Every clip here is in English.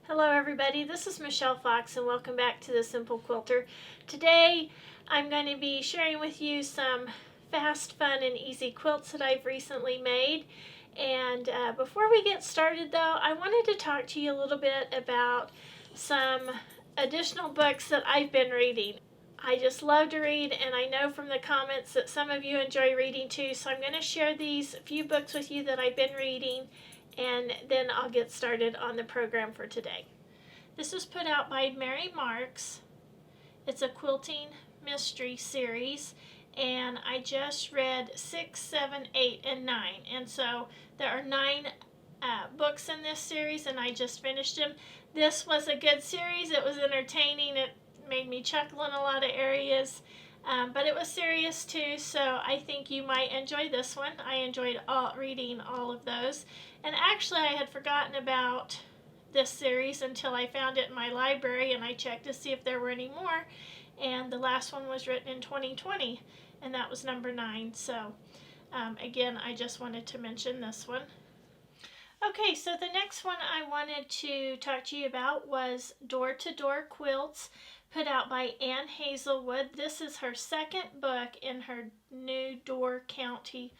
Hello everybody, this is Michelle Fox and welcome back to The Simple Quilter. Today I'm going to be sharing with you some fast, fun, and easy quilts that I've recently made. And before we get started though, I wanted to talk to you a little bit about some additional books that I've been reading. I just love to read, and I know from the comments that some of you enjoy reading too, so I'm going to share these few books with you that I've been reading, and then I'll get started on the program for today. This was put out by Mary Marks. It's a quilting mystery series, and I just read 6, 7, 8, and 9. And so there are 9 books in this series, and I just finished them. This was a good series. It was entertaining. It made me chuckle in a lot of areas. But it was serious too, so I think you might enjoy this one. I enjoyed reading all of those. And actually I had forgotten about this series until I found it in my library, and I checked to see if there were any more. And the last one was written in 2020, and that was number 9. So again, I just wanted to mention this one. Okay, so the next one I wanted to talk to you about was Door to Door Quilts, put out by Anne Hazelwood. This is her second book in her new Door County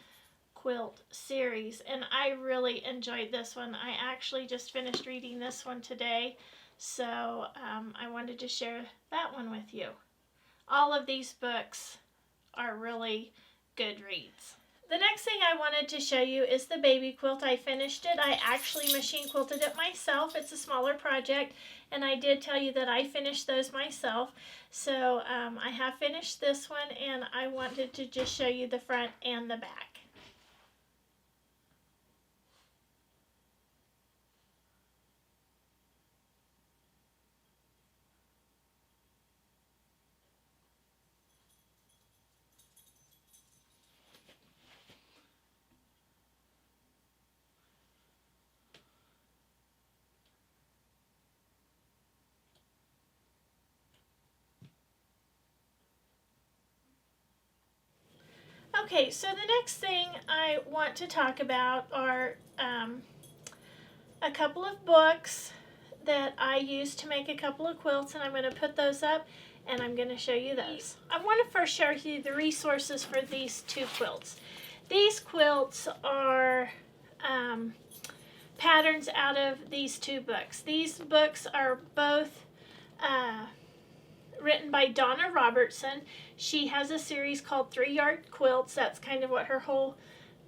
quilt series, and I really enjoyed this one. I actually just finished reading this one today, so I wanted to share that one with you. All of these books are really good reads. The next thing I wanted to show you is the baby quilt. I finished it. I actually machine quilted it myself. It's a smaller project, and I did tell you that I finished those myself. So I have finished this one, and I wanted to just show you the front and the back. Okay, so the next thing I want to talk about are a couple of books that I used to make a couple of quilts, and I'm going to put those up and I'm going to show you those. I want to first share with you the resources for these 2 quilts. These quilts are patterns out of these 2 books. These books are both written by Donna Robertson. She has a series called 3-Yard Quilts. That's kind of what her whole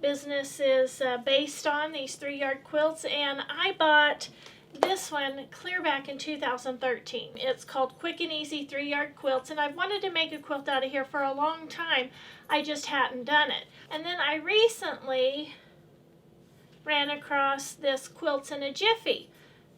business is based on, these 3-yard quilts. And I bought this one clear back in 2013. It's called Quick and Easy 3-Yard Quilts, and I've wanted to make a quilt out of here for a long time. I just hadn't done it. And then I recently ran across this Quilts in a Jiffy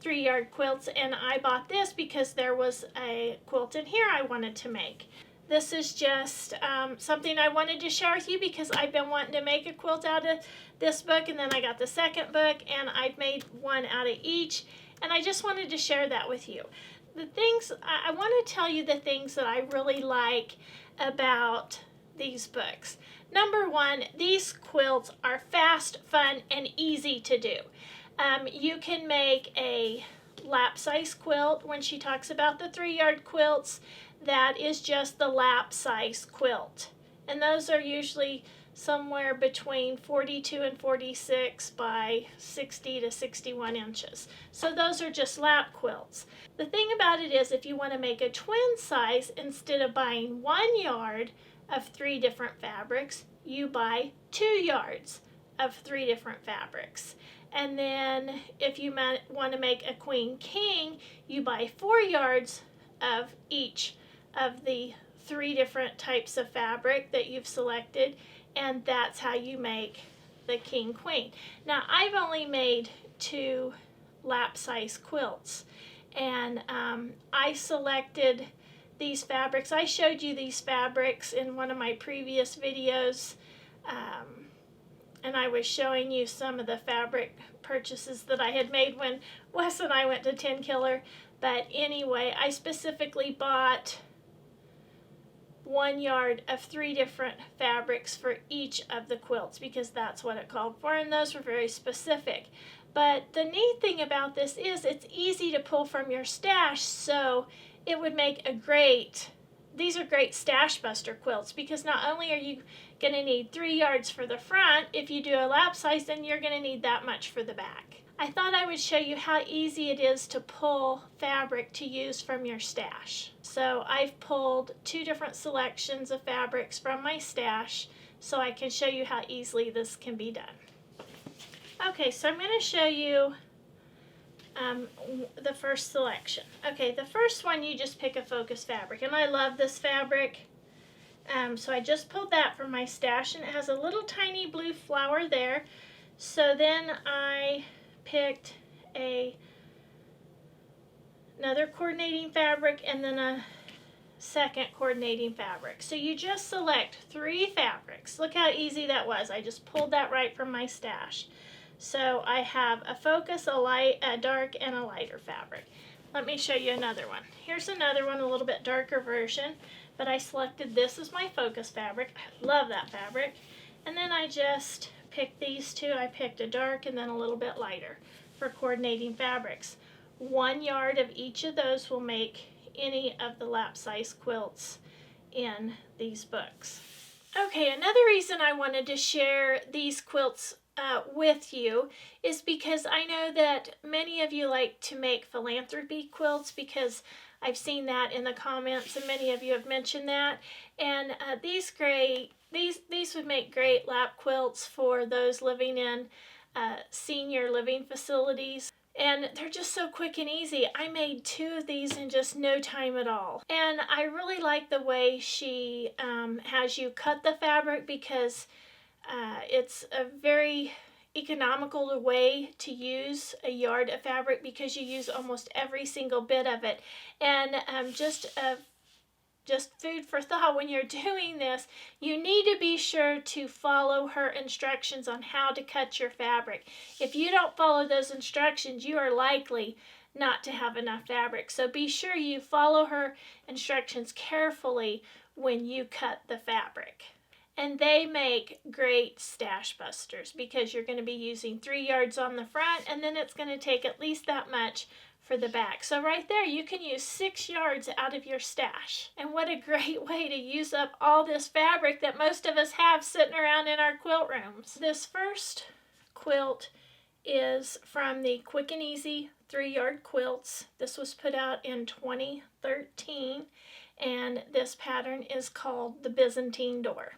3-yard quilts, and I bought this because there was a quilt in here I wanted to make. This is just something I wanted to share with you because I've been wanting to make a quilt out of this book, and then I got the second book and I've made one out of each, and I just wanted to share that with you. The things I want to tell you, the things that I really like about these books. Number 1, these quilts are fast, fun, and easy to do. You can make a lap size quilt. When she talks about the 3-yard quilts, that is just the lap size quilt. And those are usually somewhere between 42 and 46 by 60 to 61 inches. So those are just lap quilts. The thing about it is, if you want to make a twin size, instead of buying 1 yard of 3 different fabrics, you buy 2 yards of 3 different fabrics. And then if you want to make a queen king, you buy 4 yards of each of the 3 different types of fabric that you've selected, and that's how you make the king queen. Now I've only made 2 lap size quilts, and I selected these fabrics. I showed you these fabrics in one of my previous videos, and I was showing you some of the fabric purchases that I had made when Wes and I went to 10 Killer. But anyway, I specifically bought 1 yard of 3 different fabrics for each of the quilts because that's what it called for, and those were very specific. But the neat thing about this is it's easy to pull from your stash, so it would make a great, these are great stash buster quilts, because not only are you going to need 3 yards for the front, if you do a lap size, then you're going to need that much for the back. I thought I would show you how easy it is to pull fabric to use from your stash. So I've pulled 2 different selections of fabrics from my stash so I can show you how easily this can be done. Okay, so I'm going to show you the first selection. Okay, the first one, you just pick a focus fabric, and I love this fabric. So I just pulled that from my stash, and it has a little tiny blue flower there. So then I picked another coordinating fabric and then a second coordinating fabric. So you just select 3 fabrics. Look how easy that was. I just pulled that right from my stash. So I have a focus, a light, a dark, and a lighter fabric. Let me show you another one. Here's another one, a little bit darker version, but I selected this as my focus fabric. I love that fabric. And then I just picked these 2. I picked a dark and then a little bit lighter for coordinating fabrics. 1 yard of each of those will make any of the lap size quilts in these books. Okay, another reason I wanted to share these quilts with you is because I know that many of you like to make philanthropy quilts, because I've seen that in the comments and many of you have mentioned that. And these would make great lap quilts for those living in senior living facilities. And they're just so quick and easy. I made 2 of these in just no time at all. And I really like the way she has you cut the fabric, because it's a very economical way to use a yard of fabric, because you use almost every single bit of it. And just food for thought, when you're doing this, you need to be sure to follow her instructions on how to cut your fabric. If you don't follow those instructions, you are likely not to have enough fabric. So be sure you follow her instructions carefully when you cut the fabric. And they make great stash busters, because you're going to be using 3 yards on the front, and then it's going to take at least that much for the back. So right there, you can use 6 yards out of your stash. And what a great way to use up all this fabric that most of us have sitting around in our quilt rooms. This first quilt is from the Quick and Easy 3-yard quilts. This was put out in 2013, and this pattern is called the Byzantine Door.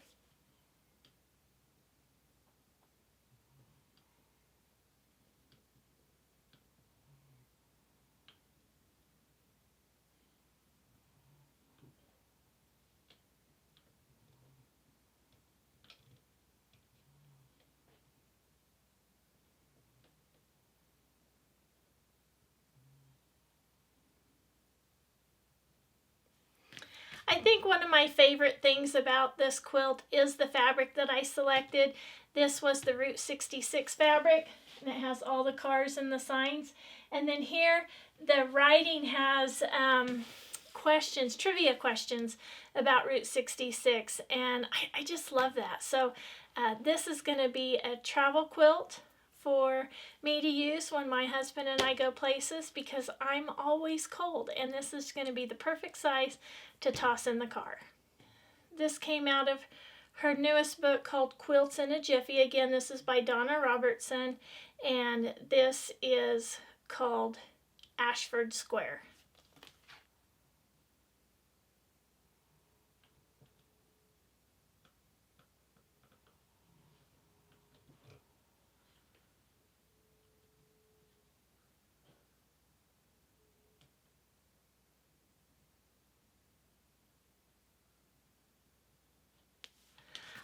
I think one of my favorite things about this quilt is the fabric that I selected. This was the Route 66 fabric, and it has all the cars and the signs. And then here, the writing has trivia questions about Route 66, and I just love that. So this is going to be a travel quilt for me to use when my husband and I go places, because I'm always cold, and this is going to be the perfect size to toss in the car. This came out of her newest book called Quilts in a Jiffy. Again, this is by Donna Robertson, and this is called Ashford Square.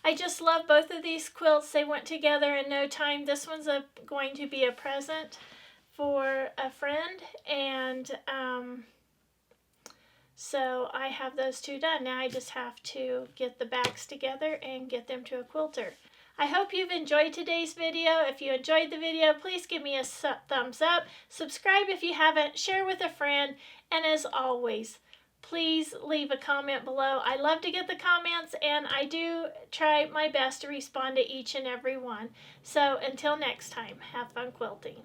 I just love both of these quilts. They went together in no time. This one's going to be a present for a friend, and so I have those 2 done. Now I just have to get the backs together and get them to a quilter. I hope you've enjoyed today's video. If you enjoyed the video, please give me a thumbs up. Subscribe if you haven't. Share with a friend. And as always, please leave a comment below. I love to get the comments, and I do try my best to respond to each and every one. So until next time, have fun quilting.